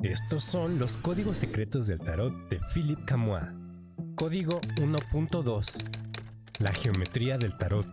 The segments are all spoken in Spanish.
Estos son los códigos secretos del tarot de Philippe Camois. Código 1.2. La geometría del tarot.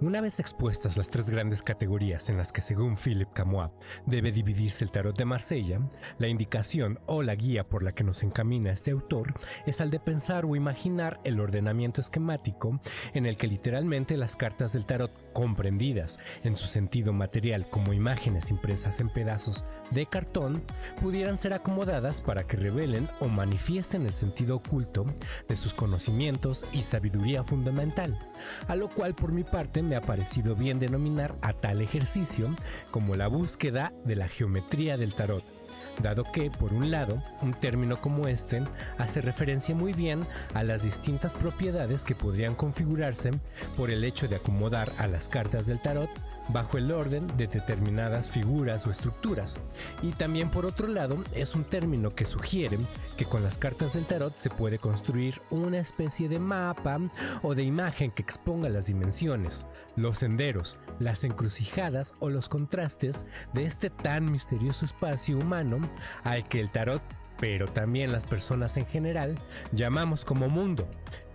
Una vez expuestas las tres grandes categorías en las que según Philippe Camois debe dividirse el tarot de Marsella, la indicación o la guía por la que nos encamina este autor es al de pensar o imaginar el ordenamiento esquemático en el que literalmente las cartas del tarot comprendidas en su sentido material como imágenes impresas en pedazos de cartón pudieran ser acomodadas para que revelen o manifiesten el sentido oculto de sus conocimientos y sabiduría fundamental, a lo cual por mi parte me ha parecido bien denominar a tal ejercicio como la búsqueda de la geometría del tarot, dado que, por un lado, un término como este hace referencia muy bien a las distintas propiedades que podrían configurarse por el hecho de acomodar a las cartas del tarot bajo el orden de determinadas figuras o estructuras, y también por otro lado es un término que sugiere que con las cartas del tarot se puede construir una especie de mapa o de imagen que exponga las dimensiones, los senderos, las encrucijadas o los contrastes de este tan misterioso espacio humano al que el tarot, pero también las personas en general, llamamos como mundo,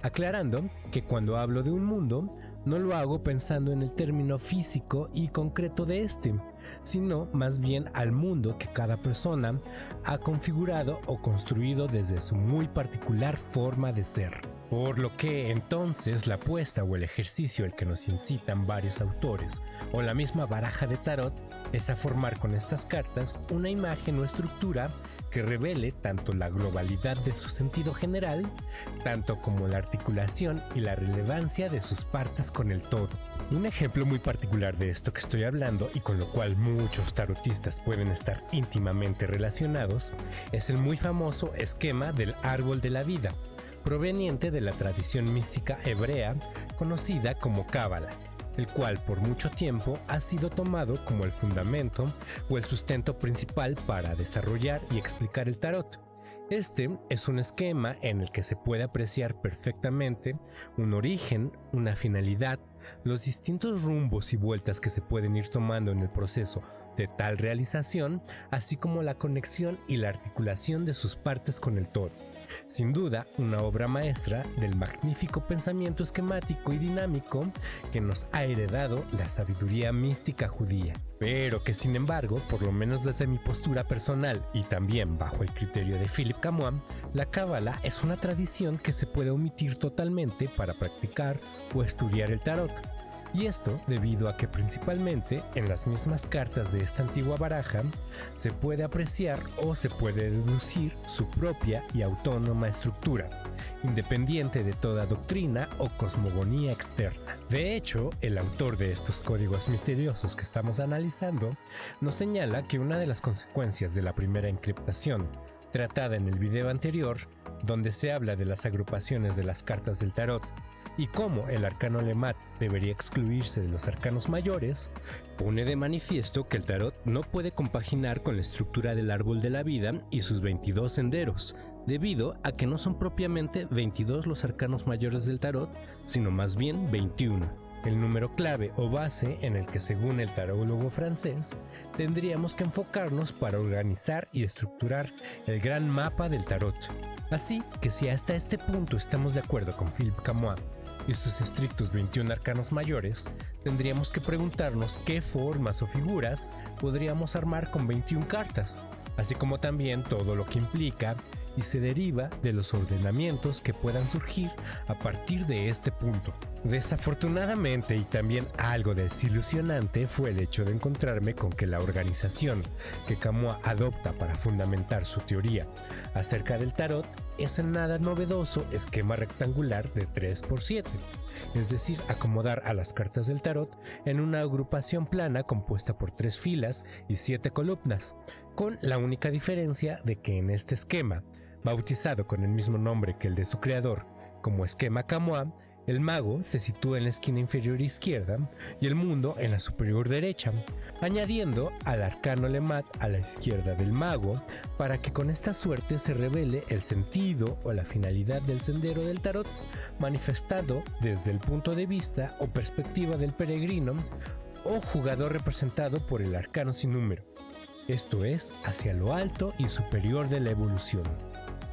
aclarando que cuando hablo de un mundo no lo hago pensando en el término físico y concreto de este, sino más bien al mundo que cada persona ha configurado o construido desde su muy particular forma de ser. Por lo que entonces la apuesta o el ejercicio al que nos incitan varios autores o la misma baraja de tarot es a formar con estas cartas una imagen o estructura que revele tanto la globalidad de su sentido general, tanto como la articulación y la relevancia de sus partes con el todo. Un ejemplo muy particular de esto que estoy hablando y con lo cual muchos tarotistas pueden estar íntimamente relacionados es el muy famoso esquema del árbol de la vida, proveniente de la tradición mística hebrea conocida como Cábala, el cual por mucho tiempo ha sido tomado como el fundamento o el sustento principal para desarrollar y explicar el tarot. Este es un esquema en el que se puede apreciar perfectamente un origen, una finalidad, los distintos rumbos y vueltas que se pueden ir tomando en el proceso de tal realización, así como la conexión y la articulación de sus partes con el todo. Sin duda, una obra maestra del magnífico pensamiento esquemático y dinámico que nos ha heredado la sabiduría mística judía, pero que sin embargo, por lo menos desde mi postura personal y también bajo el criterio de Philippe Camois, la cábala es una tradición que se puede omitir totalmente para practicar o estudiar el tarot. Y esto debido a que principalmente en las mismas cartas de esta antigua baraja se puede apreciar o se puede deducir su propia y autónoma estructura, independiente de toda doctrina o cosmogonía externa. De hecho, el autor de estos códigos misteriosos que estamos analizando nos señala que una de las consecuencias de la primera encriptación, tratada en el video anterior, donde se habla de las agrupaciones de las cartas del tarot, y cómo el arcano Lemat debería excluirse de los arcanos mayores, pone de manifiesto que el tarot no puede compaginar con la estructura del árbol de la vida y sus 22 senderos, debido a que no son propiamente 22 los arcanos mayores del tarot, sino más bien 21. El número clave o base en el que, según el tarólogo francés, tendríamos que enfocarnos para organizar y estructurar el gran mapa del tarot. Así que si hasta este punto estamos de acuerdo con Philippe Camois y sus estrictos 21 arcanos mayores, tendríamos que preguntarnos qué formas o figuras podríamos armar con 21 cartas, así como también todo lo que implica y se deriva de los ordenamientos que puedan surgir a partir de este punto. Desafortunadamente y también algo desilusionante fue el hecho de encontrarme con que la organización que Camois adopta para fundamentar su teoría acerca del tarot es el nada novedoso esquema rectangular de 3×7, es decir, acomodar a las cartas del tarot en una agrupación plana compuesta por 3 filas y 7 columnas, con la única diferencia de que en este esquema, bautizado con el mismo nombre que el de su creador como esquema Camois, el mago se sitúa en la esquina inferior izquierda y el mundo en la superior derecha, añadiendo al arcano Lemat a la izquierda del mago para que con esta suerte se revele el sentido o la finalidad del sendero del tarot manifestado desde el punto de vista o perspectiva del peregrino o jugador representado por el arcano sin número. esto es, hacia lo alto y superior de la evolución.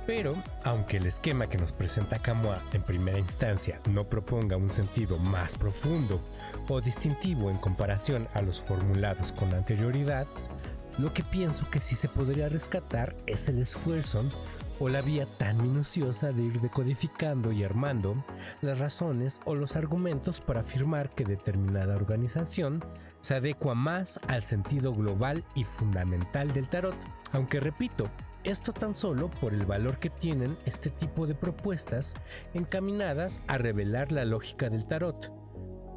Pero, aunque el esquema que nos presenta Camus en primera instancia no proponga un sentido más profundo o distintivo en comparación a los formulados con anterioridad, lo que pienso que sí se podría rescatar es el esfuerzo o la vía tan minuciosa de ir decodificando y armando las razones o los argumentos para afirmar que determinada organización se adecua más al sentido global y fundamental del tarot, aunque repito, esto tan solo por el valor que tienen este tipo de propuestas encaminadas a revelar la lógica del tarot,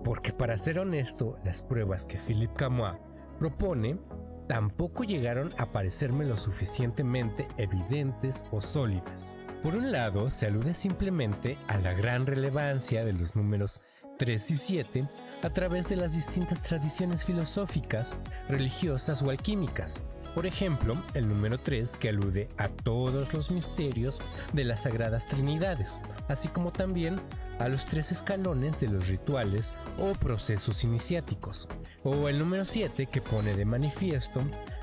porque para ser honesto, las pruebas que Philippe Camus propone tampoco llegaron a parecerme lo suficientemente evidentes o sólidas. Por un lado, se alude simplemente a la gran relevancia de los números 3 y 7 a través de las distintas tradiciones filosóficas, religiosas o alquímicas. Por ejemplo, el número 3 que alude a todos los misterios de las Sagradas Trinidades, así como también a los 3 escalones de los rituales o procesos iniciáticos. O el número 7 que pone de manifiesto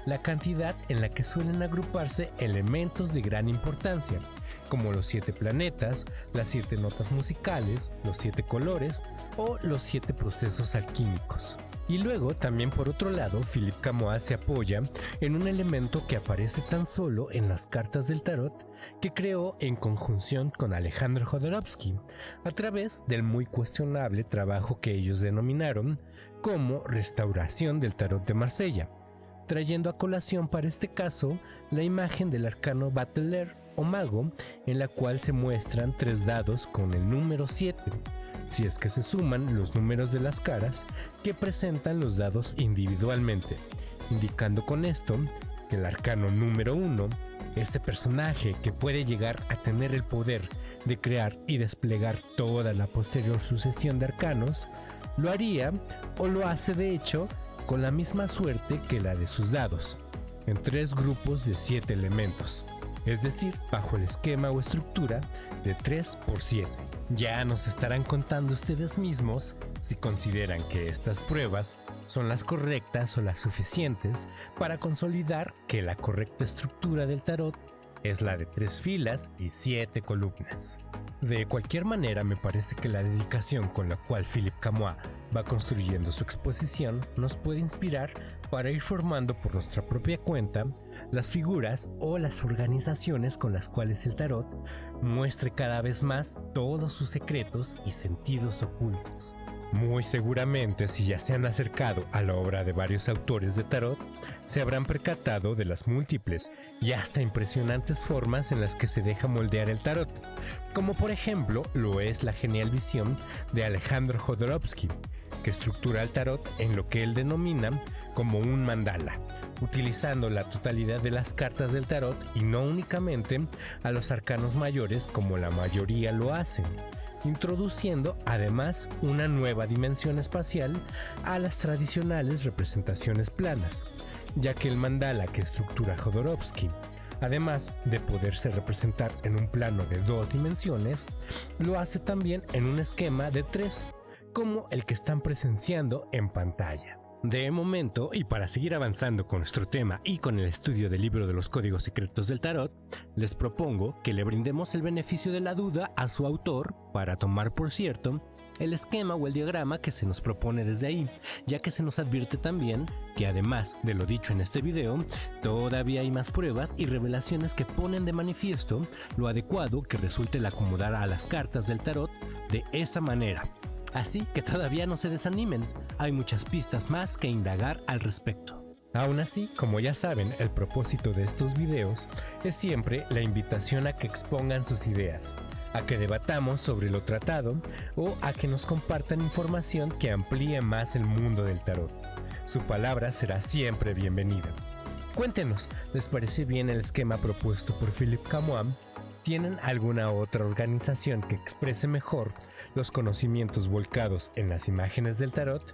la cantidad en la que suelen agruparse elementos de gran importancia, como los 7 planetas, las 7 notas musicales, los 7 colores o los 7 procesos alquímicos. Y luego, también por otro lado, Philippe Camus se apoya en un elemento que aparece tan solo en las cartas del tarot que creó en conjunción con Alejandro Jodorowsky, a través del muy cuestionable trabajo que ellos denominaron como Restauración del Tarot de Marsella, trayendo a colación para este caso la imagen del arcano Bateleur o mago, en la cual se muestran 3 dados con el número 7, si es que se suman los números de las caras que presentan los dados individualmente, indicando con esto que el arcano número 1, ese personaje que puede llegar a tener el poder de crear y desplegar toda la posterior sucesión de arcanos, lo haría o lo hace de hecho con la misma suerte que la de sus dados, en 3 grupos de 7 elementos, es decir, bajo el esquema o estructura de 3 por 7. Ya nos estarán contando ustedes mismos si consideran que estas pruebas son las correctas o las suficientes para consolidar que la correcta estructura del tarot es la de 3 filas y 7 columnas. De cualquier manera, me parece que la dedicación con la cual Philippe Camus va construyendo su exposición nos puede inspirar para ir formando por nuestra propia cuenta las figuras o las organizaciones con las cuales el tarot muestre cada vez más todos sus secretos y sentidos ocultos. Muy seguramente, si ya se han acercado a la obra de varios autores de tarot, se habrán percatado de las múltiples y hasta impresionantes formas en las que se deja moldear el tarot, como por ejemplo lo es la genial visión de Alejandro Jodorowsky, que estructura el tarot en lo que él denomina como un mandala, utilizando la totalidad de las cartas del tarot y no únicamente a los arcanos mayores como la mayoría lo hacen, introduciendo además una nueva dimensión espacial a las tradicionales representaciones planas, ya que el mandala que estructura Jodorowsky, además de poderse representar en un plano de 2 dimensiones, lo hace también en un esquema de 3, como el que están presenciando en pantalla. De momento, y para seguir avanzando con nuestro tema y con el estudio del libro de los códigos secretos del tarot, les propongo que le brindemos el beneficio de la duda a su autor para tomar por cierto el esquema o el diagrama que se nos propone desde ahí, ya que se nos advierte también que además de lo dicho en este video, todavía hay más pruebas y revelaciones que ponen de manifiesto lo adecuado que resulte el acomodar a las cartas del tarot de esa manera. Así que todavía no se desanimen, hay muchas pistas más que indagar al respecto. Aún así, como ya saben, el propósito de estos videos es siempre la invitación a que expongan sus ideas, a que debatamos sobre lo tratado o a que nos compartan información que amplíe más el mundo del tarot. Su palabra será siempre bienvenida. Cuéntenos, ¿les parece bien el esquema propuesto por Philippe Camus? ¿Tienen alguna otra organización que exprese mejor los conocimientos volcados en las imágenes del tarot?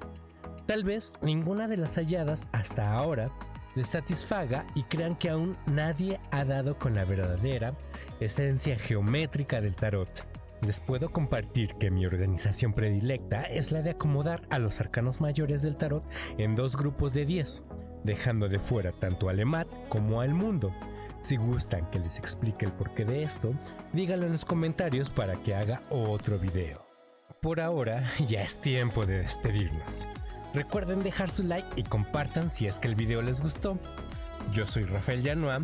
Tal vez ninguna de las halladas hasta ahora les satisfaga y crean que aún nadie ha dado con la verdadera esencia geométrica del tarot. Les puedo compartir que mi organización predilecta es la de acomodar a los arcanos mayores del tarot en 2 grupos de 10, dejando de fuera tanto a Lemat como al mundo. Si gustan que les explique el porqué de esto, díganlo en los comentarios para que haga otro video. Por ahora, ya es tiempo de despedirnos. Recuerden dejar su like y compartan si es que el video les gustó. Yo soy Rafael Llanoa,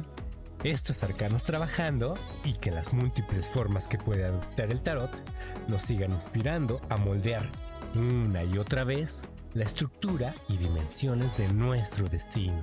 esto es Arcanos Trabajando, y que las múltiples formas que puede adoptar el tarot nos sigan inspirando a moldear una y otra vez la estructura y dimensiones de nuestro destino.